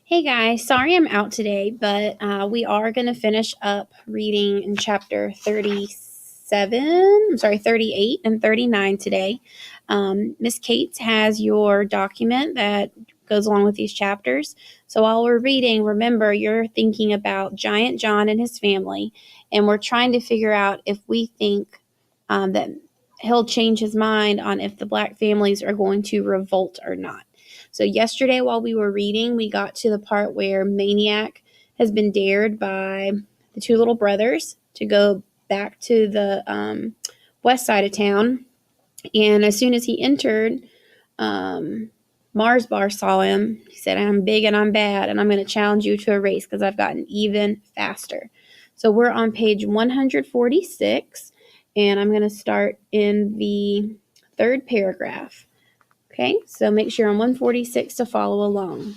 Hey guys, sorry I'm out today, but we are going to finish up reading in chapter 38 and 39 today. Miss Kate has your document that goes along with these chapters. So while we're reading, remember you're thinking about Giant John and his family, and we're trying to figure out if we think that he'll change his mind on if the black families are going to revolt or not. So yesterday while we were reading, we got to the part where Maniac has been dared by the two little brothers to go back to the west side of town. And as soon as he entered, Mars Bar saw him. He said, "I'm big and I'm bad, and I'm going to challenge you to a race because I've gotten even faster." So we're on page 146, and I'm going to start in the third paragraph. Okay, so make sure on 146 to follow along.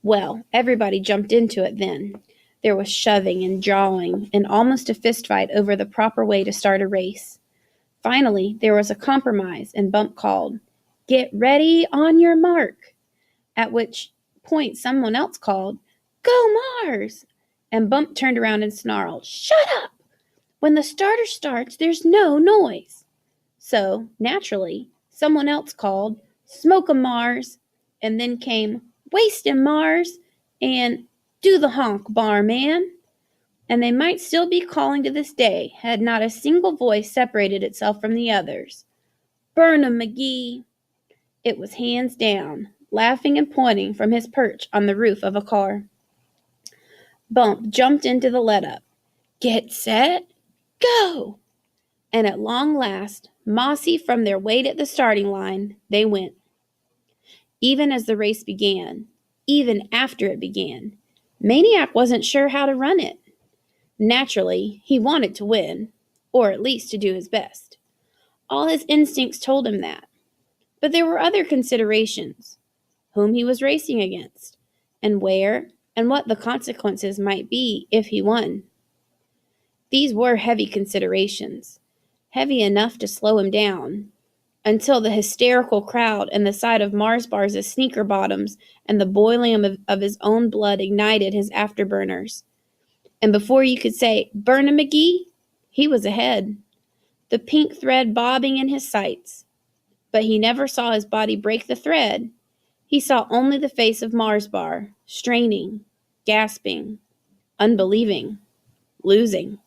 Well, everybody jumped into it then. There was shoving and jawing and almost a fistfight over the proper way to start a race. Finally, there was a compromise, and Bump called, "Get ready on your mark," at which point someone else called, "Go Mars!" And Bump turned around and snarled, "Shut up! When the starter starts, there's no noise." So, naturally, someone else called, "Smoke 'em, Mars," and then came, "Waste 'em, Mars," and "Do the honk, barman." And they might still be calling to this day, had not a single voice separated itself from the others. "Burn 'em, McGee." It was hands down, laughing and pointing from his perch on the roof of a car. Bump jumped into the let-up. "Get set, go!" And at long last, mossy from their wait at the starting line, they went. Even as the race began, even after it began, Maniac wasn't sure how to run it. Naturally, he wanted to win, or at least to do his best. All his instincts told him that. But there were other considerations: whom he was racing against, and where and what the consequences might be if he won. These were heavy considerations, heavy enough to slow him down, until the hysterical crowd and the sight of Mars Bar's sneaker bottoms and the boiling of his own blood ignited his afterburners. And before you could say, "Burn him, McGee," he was ahead, the pink thread bobbing in his sights. But he never saw his body break the thread. He saw only the face of Mars Bar, straining, gasping, unbelieving, losing.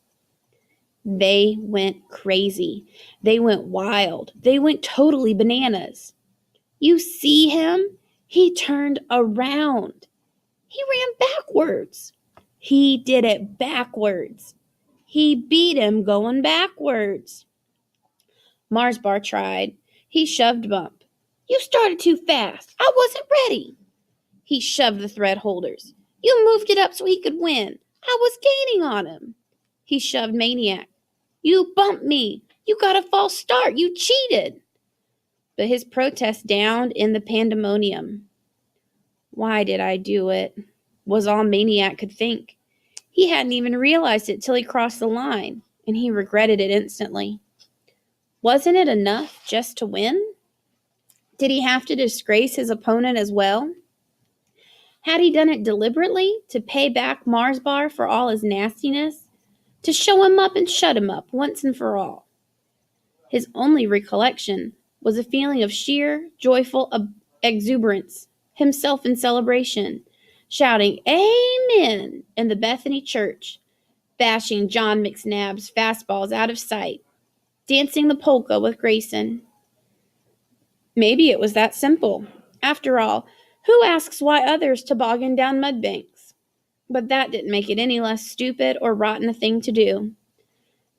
They went crazy. They went wild. They went totally bananas. "You see him? He turned around. He ran backwards. He did it backwards. He beat him going backwards." Mars Bar tried. He shoved Bump. "You started too fast. I wasn't ready." He shoved the thread holders. "You moved it up so he could win. I was gaining on him." He shoved Maniac. "You bumped me. You got a false start. You cheated." But his protest downed in the pandemonium. "Why did I do it?" was all Maniac could think. He hadn't even realized it till he crossed the line, and he regretted it instantly. Wasn't it enough just to win? Did he have to disgrace his opponent as well? Had he done it deliberately to pay back Mars Bar for all his nastiness? To show him up and shut him up once and for all? His only recollection was a feeling of sheer, joyful exuberance, himself in celebration, shouting "Amen" in the Bethany church, bashing John McNabb's fastballs out of sight, dancing the polka with Grayson. Maybe it was that simple. After all, who asks why others toboggan down mud banks? But that didn't make it any less stupid or rotten a thing to do.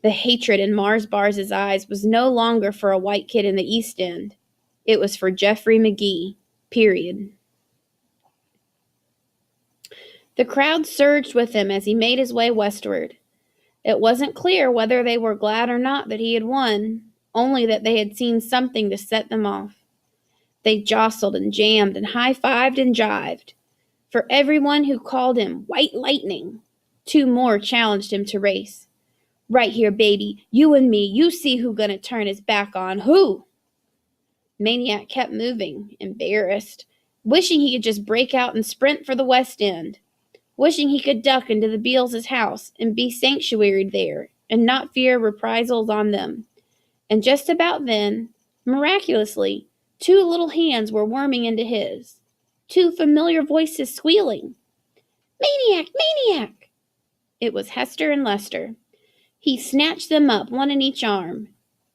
The hatred in Mars Bar's eyes was no longer for a white kid in the East End. It was for Jeffrey McGee, period. The crowd surged with him as he made his way westward. It wasn't clear whether they were glad or not that he had won, only that they had seen something to set them off. They jostled and jammed and high-fived and jived. For everyone who called him White Lightning, two more challenged him to race. "Right here, baby, you and me, you see who gonna turn his back on who." Maniac kept moving, embarrassed, wishing he could just break out and sprint for the West End, wishing he could duck into the Beals' house and be sanctuaried there and not fear reprisals on them. And just about then, miraculously, two little hands were worming into his, two familiar voices squealing, "Maniac! Maniac!" It was Hester and Lester. He snatched them up, one in each arm.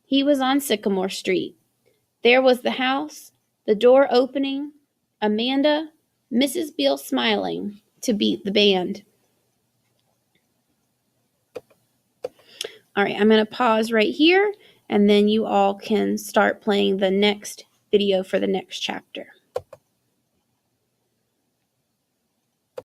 He was on Sycamore Street. There was the house, the door opening, Amanda, Mrs. Beale smiling, to beat the band. All right, I'm going to pause right here, and then you all can start playing the next video for the next chapter.